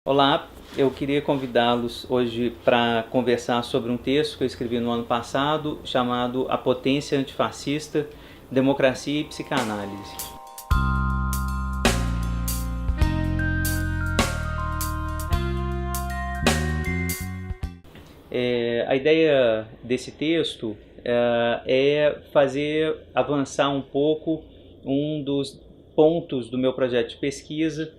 Olá, eu queria convidá-los hoje para conversar sobre um texto que eu escrevi no ano passado chamado A Potência Antifascista, Democracia e Psicanálise. A ideia desse texto é fazer avançar um pouco um dos pontos do meu projeto de pesquisa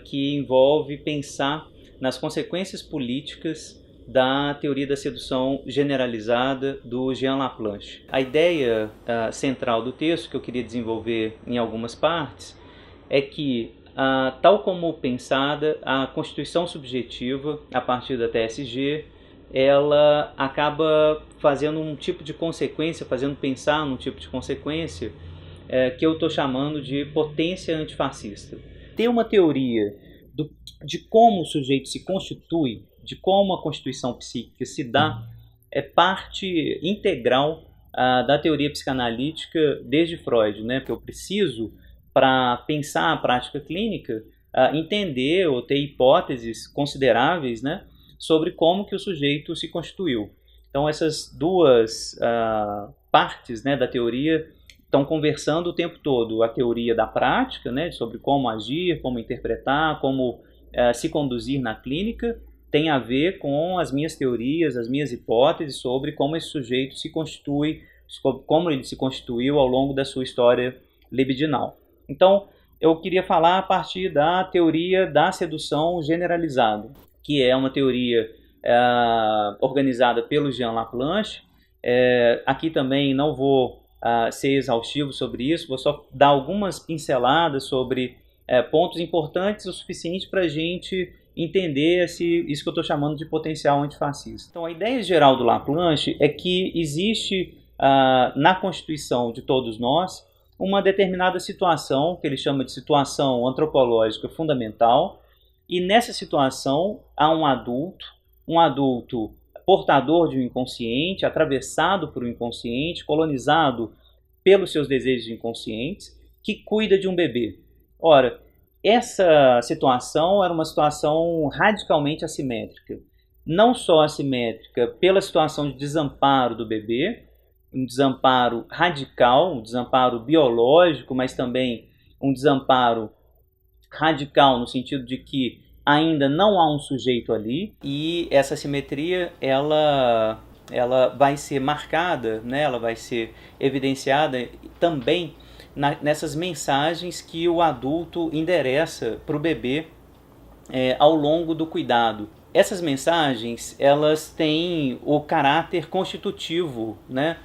que envolve pensar nas consequências políticas da teoria da sedução generalizada do Jean Laplanche. A ideia central do texto, que eu queria desenvolver em algumas partes, é que, tal como pensada, a constituição subjetiva, a partir da TSG, ela acaba fazendo um tipo de consequência, fazendo pensar num tipo de consequência que eu estou chamando de potência antifascista. Ter uma teoria de como o sujeito se constitui, de como a constituição psíquica se dá, é parte integral da teoria psicanalítica desde Freud, né? Porque eu preciso, para pensar a prática clínica, entender ou ter hipóteses consideráveis, né, sobre como que o sujeito se constituiu. Então essas duas partes, né, da teoria estão conversando o tempo todo. A teoria da prática, né, sobre como agir, como interpretar, como se conduzir na clínica, tem a ver com as minhas teorias, as minhas hipóteses sobre como esse sujeito se constitui, como ele se constituiu ao longo da sua história libidinal. Então, eu queria falar a partir da teoria da sedução generalizada, que é uma teoria organizada pelo Jean Laplanche. Aqui também não vou ser exaustivo sobre isso, vou só dar algumas pinceladas sobre pontos importantes o suficiente para a gente entender isso que eu estou chamando de potencial antifascista. Então, a ideia geral do Laplanche é que existe na constituição de todos nós uma determinada situação, que ele chama de situação antropológica fundamental, e nessa situação há um adulto portador de um inconsciente, atravessado por um inconsciente, colonizado pelos seus desejos inconscientes, que cuida de um bebê. Ora, essa situação era uma situação radicalmente assimétrica. Não só assimétrica pela situação de desamparo do bebê, um desamparo radical, um desamparo biológico, mas também um desamparo radical no sentido de que ainda não há um sujeito ali, e essa assimetria ela vai ser marcada, né? Ela vai ser evidenciada também nessas mensagens que o adulto endereça para o bebê ao longo do cuidado. Essas mensagens elas têm o caráter constitutivo, né?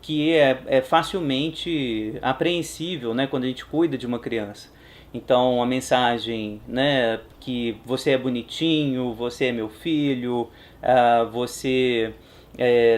Que é facilmente apreensível, né, quando a gente cuida de uma criança. Então a mensagem, né, que você é bonitinho, você é meu filho, você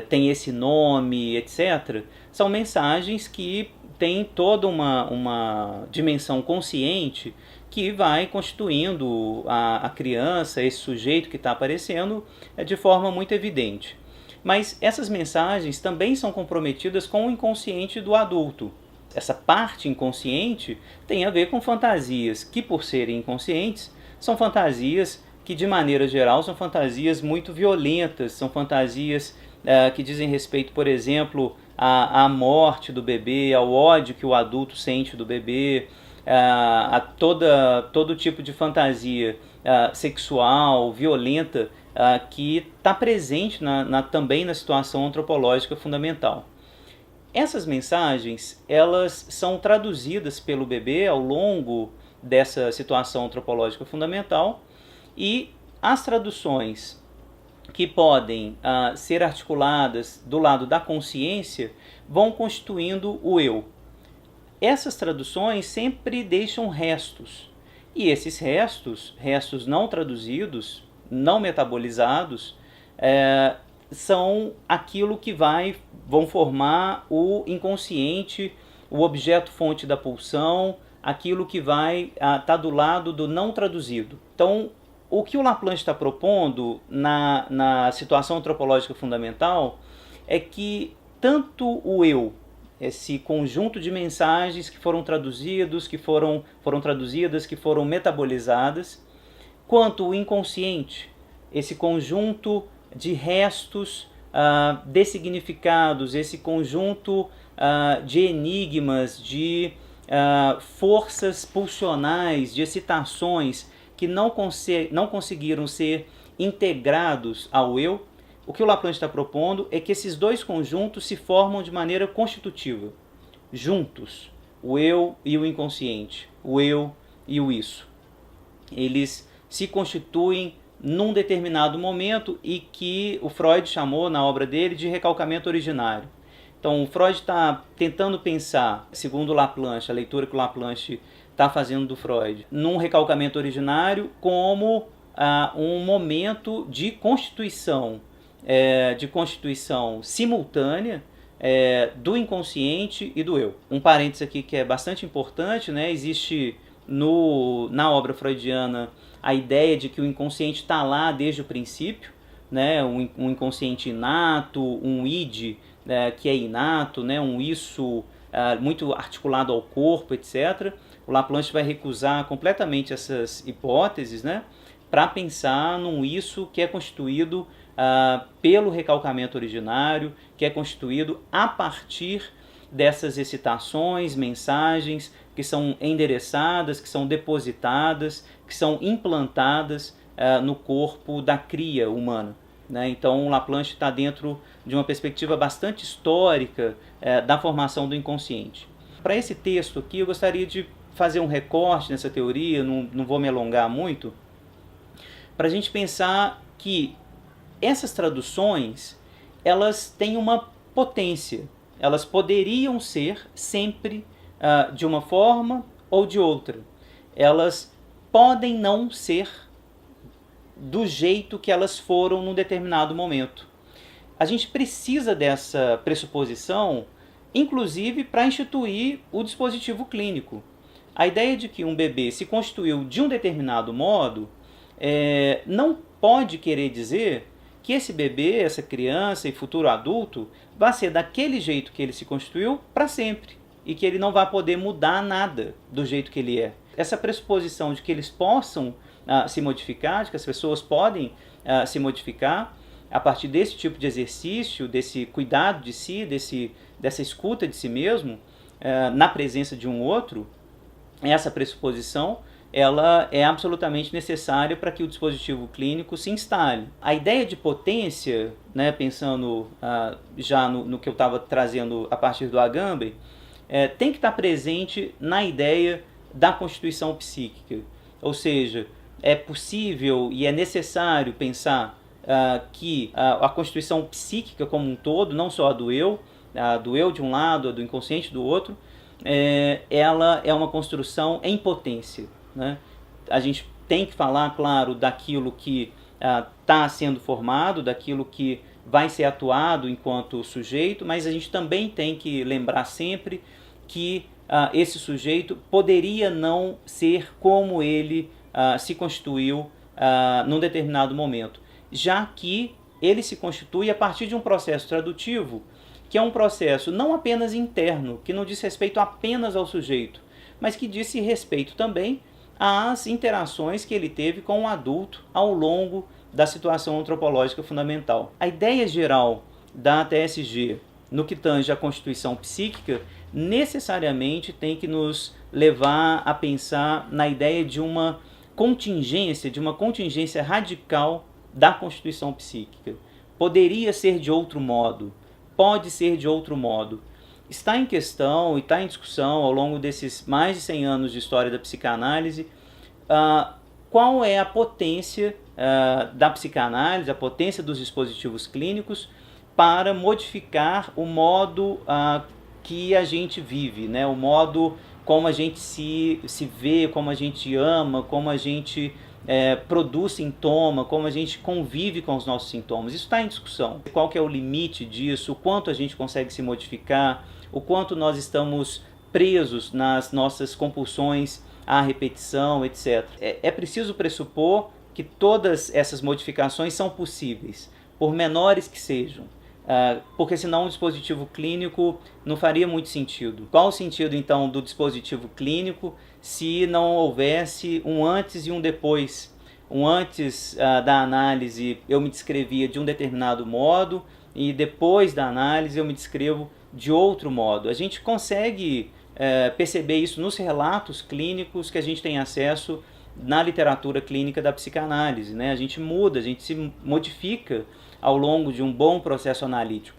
tem esse nome, etc., são mensagens que têm toda uma dimensão consciente que vai constituindo a criança, esse sujeito que está aparecendo, de forma muito evidente. Mas essas mensagens também são comprometidas com o inconsciente do adulto. Essa parte inconsciente tem a ver com fantasias que, por serem inconscientes, são fantasias que, de maneira geral, são fantasias muito violentas, são fantasias que dizem respeito, por exemplo, à morte do bebê, ao ódio que o adulto sente do bebê, a todo tipo de fantasia sexual, violenta, que está presente também na situação antropológica fundamental. Essas mensagens elas são traduzidas pelo bebê ao longo dessa situação antropológica fundamental, e as traduções que podem ser articuladas do lado da consciência vão constituindo o eu. Essas traduções sempre deixam restos, e esses restos não traduzidos, não metabolizados, são aquilo que vão formar o inconsciente, o objeto fonte da pulsão, aquilo que vai estar do lado do não traduzido. Então, o que o Laplanche está propondo na situação antropológica fundamental é que tanto o eu, esse conjunto de mensagens que foram traduzidas, que foram metabolizadas, quanto o inconsciente, esse conjunto de restos dessignificados, esse conjunto de enigmas, de forças pulsionais, de excitações que não conseguiram ser integrados ao eu. O que o Laplanche está propondo é que esses dois conjuntos se formam de maneira constitutiva, juntos, o eu e o inconsciente, o eu e o isso. Eles se constituem num determinado momento e que o Freud chamou na obra dele de recalcamento originário. Então o Freud está tentando pensar, segundo o Laplanche, a leitura que o Laplanche está fazendo do Freud, num recalcamento originário como um momento de constituição simultânea do inconsciente e do eu. Um parênteses aqui que é bastante importante, né? Existe na obra freudiana a ideia de que o inconsciente está lá desde o princípio, né? Um inconsciente inato, um id que é inato, né? Um isso muito articulado ao corpo, etc. O Laplanche vai recusar completamente essas hipóteses, né? Para pensar num isso que é constituído pelo recalcamento originário, que é constituído a partir dessas excitações, mensagens que são endereçadas, que são depositadas, que são implantadas no corpo da cria humana, né? Então o Laplanche está dentro de uma perspectiva bastante histórica da formação do inconsciente. Para esse texto aqui eu gostaria de fazer um recorte nessa teoria, não vou me alongar muito, para a gente pensar que essas traduções, elas têm uma potência. Elas poderiam ser sempre de uma forma ou de outra. Elas podem não ser do jeito que elas foram num determinado momento. A gente precisa dessa pressuposição, inclusive para instituir o dispositivo clínico. A ideia de que um bebê se constituiu de um determinado modo não pode querer dizer que esse bebê, essa criança e futuro adulto vai ser daquele jeito que ele se constituiu para sempre e que ele não vai poder mudar nada do jeito que ele é. Essa pressuposição de que eles possam se modificar, de que as pessoas podem se modificar a partir desse tipo de exercício, desse cuidado de si, dessa escuta de si mesmo, na presença de um outro, essa pressuposição ela é absolutamente necessária para que o dispositivo clínico se instale. A ideia de potência, né, pensando já no que eu estava trazendo a partir do Agamben, tem que estar presente na ideia da constituição psíquica. Ou seja, é possível e é necessário pensar que a constituição psíquica como um todo, não só a do eu de um lado, a do inconsciente do outro, ela é uma construção em potência, né? A gente tem que falar, claro, daquilo que está sendo formado, daquilo que vai ser atuado enquanto sujeito, mas a gente também tem que lembrar sempre que esse sujeito poderia não ser como ele se constituiu num determinado momento, já que ele se constitui a partir de um processo tradutivo, que é um processo não apenas interno, que não diz respeito apenas ao sujeito, mas que diz respeito também às interações que ele teve com o adulto ao longo da situação antropológica fundamental. A ideia geral da TSG no que tange à constituição psíquica necessariamente tem que nos levar a pensar na ideia de uma contingência radical da constituição psíquica. Poderia ser de outro modo, pode ser de outro modo. Está em questão e está em discussão ao longo desses mais de 100 anos de história da psicanálise qual é a potência da psicanálise, a potência dos dispositivos clínicos para modificar o modo que a gente vive, né? O modo como a gente se vê, como a gente ama, como a gente produz sintoma, como a gente convive com os nossos sintomas. Isso está em discussão. Qual que é o limite disso, o quanto a gente consegue se modificar, o quanto nós estamos presos nas nossas compulsões à repetição, etc. É preciso pressupor que todas essas modificações são possíveis, por menores que sejam, porque senão o dispositivo clínico não faria muito sentido. Qual o sentido então do dispositivo clínico se não houvesse um antes e um depois, antes da análise eu me descrevia de um determinado modo e depois da análise eu me descrevo de outro modo. A gente consegue perceber isso nos relatos clínicos que a gente tem acesso na literatura clínica da psicanálise, né? A gente muda, a gente se modifica ao longo de um bom processo analítico.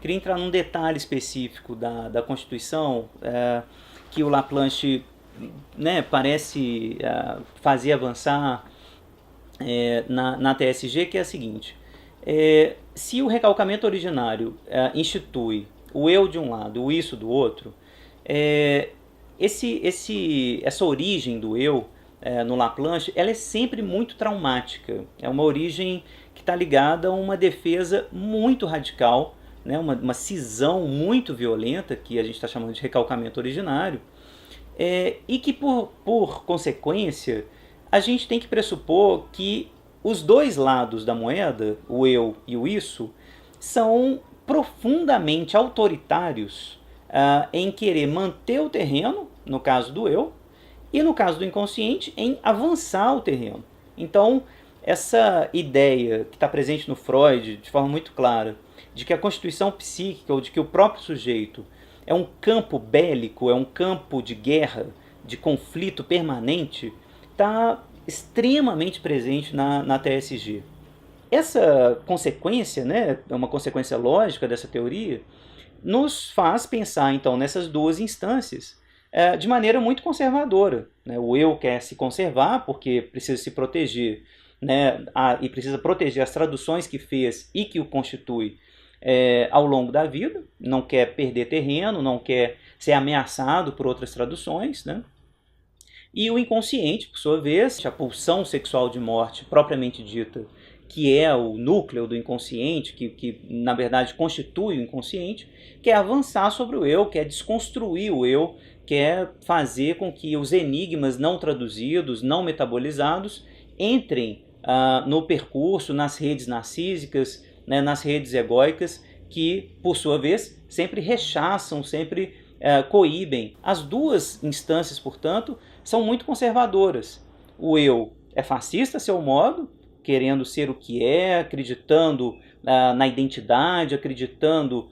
Queria entrar num detalhe específico da Constituição que o Laplanche, né, parece fazer avançar na TSG, que é a seguinte: se o recalcamento originário institui o eu de um lado, o isso do outro, essa origem do eu no Laplanche, ela é sempre muito traumática. É uma origem que está ligada a uma defesa muito radical, né, uma cisão muito violenta, que a gente está chamando de recalcamento originário, e que, por consequência, a gente tem que pressupor que os dois lados da moeda, o eu e o isso, são profundamente autoritários em querer manter o terreno, no caso do eu, e no caso do inconsciente, em avançar o terreno. Então, essa ideia que está presente no Freud, de forma muito clara, de que a constituição psíquica, ou de que o próprio sujeito é um campo bélico, é um campo de guerra, de conflito permanente, está extremamente presente na TSG. Essa consequência, né, é uma consequência lógica dessa teoria, nos faz pensar, então, nessas duas instâncias de maneira muito conservadora, né? O eu quer se conservar porque precisa se proteger, né, e precisa proteger as traduções que fez e que o constitui ao longo da vida, não quer perder terreno, não quer ser ameaçado por outras traduções, né? E o inconsciente, por sua vez, a pulsão sexual de morte propriamente dita, que é o núcleo do inconsciente, que na verdade constitui o inconsciente, quer avançar sobre o eu, quer desconstruir o eu, quer fazer com que os enigmas não traduzidos, não metabolizados, entrem no percurso, nas redes narcísicas, né, nas redes egóicas, que, por sua vez, sempre rechaçam, sempre coíbem. As duas instâncias, portanto, são muito conservadoras. O eu é fascista a seu modo, querendo ser o que é, acreditando na identidade, acreditando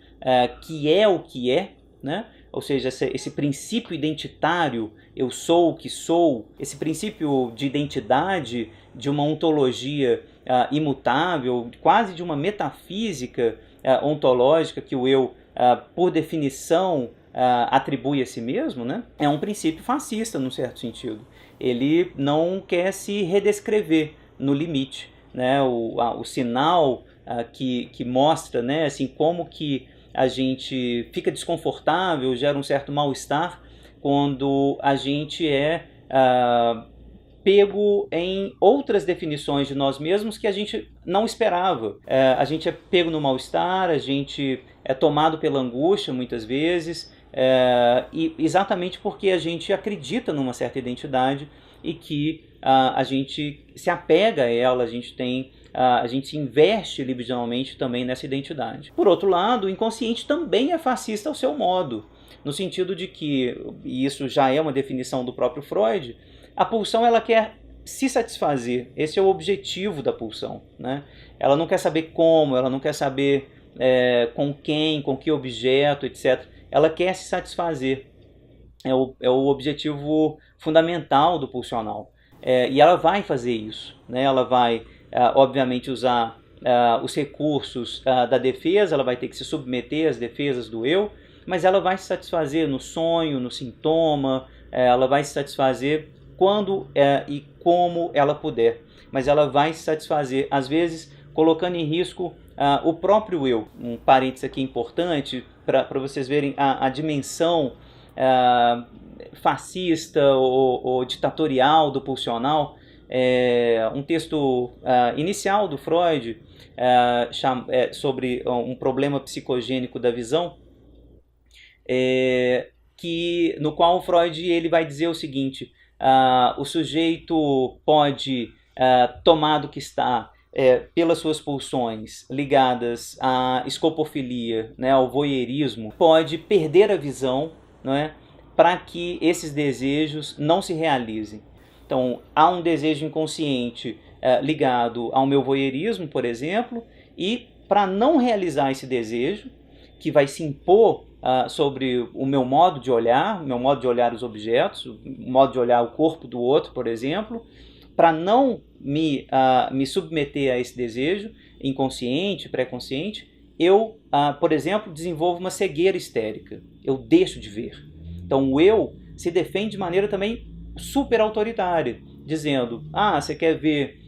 que é o que é, né? Ou seja, esse princípio identitário, eu sou o que sou, esse princípio de identidade, de uma ontologia imutável, quase de uma metafísica ontológica que o eu, por definição, atribui a si mesmo, né? É um princípio fascista, num certo sentido. Ele não quer se redescrever no limite, né? O sinal que mostra, né, assim, como que a gente fica desconfortável, gera um certo mal-estar quando a gente é pego em outras definições de nós mesmos que a gente não esperava. A gente é pego no mal-estar, a gente é tomado pela angústia muitas vezes, e exatamente porque a gente acredita numa certa identidade e que a gente se apega a ela, a gente se investe libidinalmente também nessa identidade. Por outro lado, o inconsciente também é fascista ao seu modo, no sentido de que, e isso já é uma definição do próprio Freud, a pulsão ela quer se satisfazer, esse é o objetivo da pulsão, né? Ela não quer saber como, ela não quer saber com quem, com que objeto, etc. Ela quer se satisfazer, é o objetivo fundamental do pulsional. E ela vai fazer isso, né? Ela vai, obviamente, usar os recursos da defesa, ela vai ter que se submeter às defesas do eu, mas ela vai se satisfazer no sonho, no sintoma, ela vai se satisfazer quando e como ela puder, mas ela vai se satisfazer, às vezes, colocando em risco o próprio eu. Um parênteses aqui importante, para vocês verem a dimensão fascista ou ditatorial do pulsional. Um texto inicial do Freud sobre um problema psicogênico da visão, no qual o Freud ele vai dizer o seguinte: o sujeito pode, tomado que está pelas suas pulsões ligadas à escopofilia, né, ao voyeurismo, pode perder a visão, não é, para que esses desejos não se realizem. Então, há um desejo inconsciente ligado ao meu voyeurismo, por exemplo, e para não realizar esse desejo, que vai se impor sobre o meu modo de olhar os objetos, o modo de olhar o corpo do outro, por exemplo, para não me submeter a esse desejo inconsciente, pré-consciente, eu, por exemplo, desenvolvo uma cegueira histérica. Eu deixo de ver. Então o eu se defende de maneira também super autoritária, dizendo, você quer ver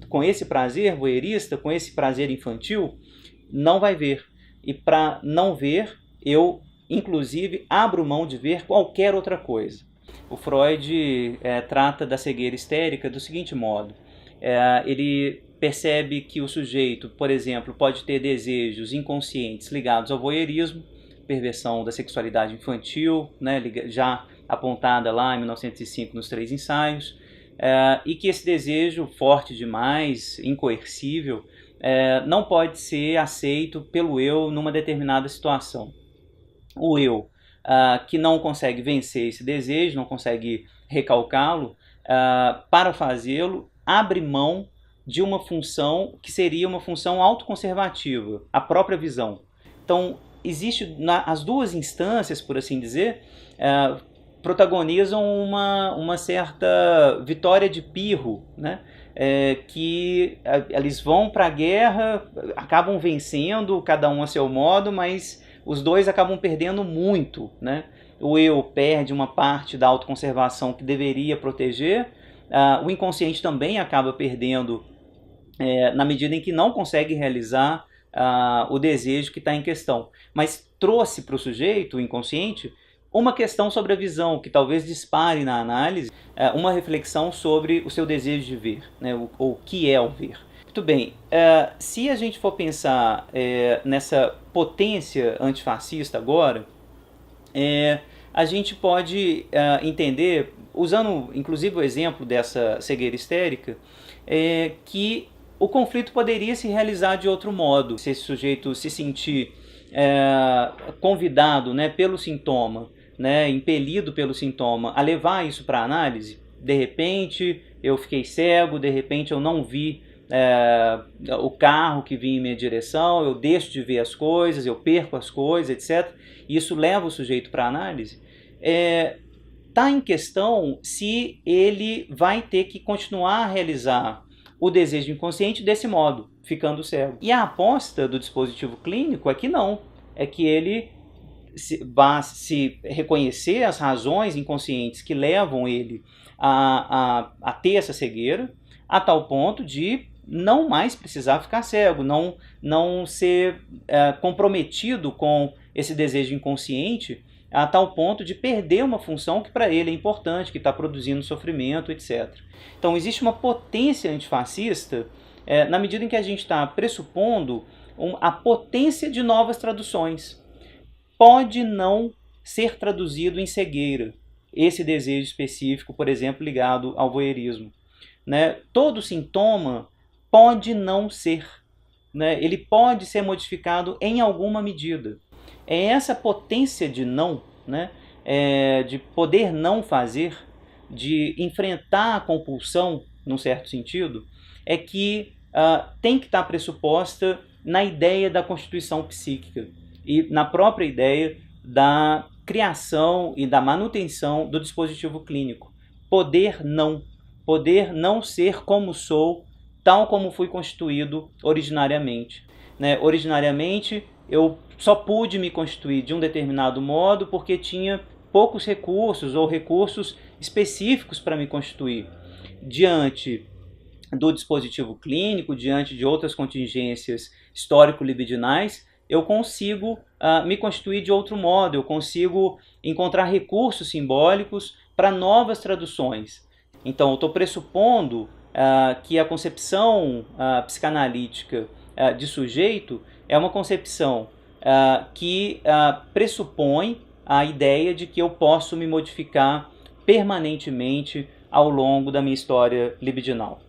com esse prazer voyeurista, com esse prazer infantil? Não vai ver. E para não ver, eu, inclusive, abro mão de ver qualquer outra coisa. O Freud trata da cegueira histérica do seguinte modo. Ele percebe que o sujeito, por exemplo, pode ter desejos inconscientes ligados ao voyeurismo, perversão da sexualidade infantil, né, já apontada lá em 1905 nos 3 ensaios, e que esse desejo forte demais, incoercível, não pode ser aceito pelo eu numa determinada situação. O eu que não consegue vencer esse desejo, não consegue recalcá-lo, para fazê-lo, abre mão de uma função que seria uma função autoconservativa, a própria visão. Então, existe as duas instâncias, por assim dizer, protagonizam uma certa vitória de Pirro, né? Que eles vão para a guerra, acabam vencendo, cada um a seu modo, mas os dois acabam perdendo muito, né? O eu perde uma parte da autoconservação que deveria proteger, o inconsciente também acaba perdendo na medida em que não consegue realizar o desejo que está em questão. Mas trouxe para o sujeito, o inconsciente, uma questão sobre a visão, que talvez dispare na análise uma reflexão sobre o seu desejo de ver, né? O que é o ver. Muito bem, se a gente for pensar nessa potência antifascista agora, a gente pode entender, usando inclusive o exemplo dessa cegueira histérica, que o conflito poderia se realizar de outro modo. Se esse sujeito se sentir convidado, né, pelo sintoma, né, impelido pelo sintoma a levar isso para análise, de repente eu fiquei cego, de repente eu não vi o carro que vinha em minha direção, eu deixo de ver as coisas, eu perco as coisas, etc. Isso leva o sujeito para análise. Está em questão se ele vai ter que continuar a realizar o desejo inconsciente desse modo, ficando cego. E a aposta do dispositivo clínico é que não, é que ele vá se reconhecer as razões inconscientes que levam ele a ter essa cegueira, a tal ponto de não mais precisar ficar cego, não ser comprometido com esse desejo inconsciente a tal ponto de perder uma função que para ele é importante, que está produzindo sofrimento, etc. Então existe uma potência antifascista na medida em que a gente está pressupondo a potência de novas traduções. Pode não ser traduzido em cegueira esse desejo específico, por exemplo, ligado ao voyeurismo, né? Todo sintoma pode não ser, né? Ele pode ser modificado em alguma medida. É essa potência de não, né? De poder não fazer, de enfrentar a compulsão, num certo sentido, é que tem que estar pressuposta na ideia da constituição psíquica e na própria ideia da criação e da manutenção do dispositivo clínico. Poder não ser como sou, tal como fui constituído originariamente, né? Originariamente, eu só pude me constituir de um determinado modo porque tinha poucos recursos ou recursos específicos para me constituir. Diante do dispositivo clínico, diante de outras contingências histórico-libidinais, eu consigo me constituir de outro modo, eu consigo encontrar recursos simbólicos para novas traduções. Então, eu estou pressupondo que a concepção psicanalítica de sujeito é uma concepção que pressupõe a ideia de que eu posso me modificar permanentemente ao longo da minha história libidinal.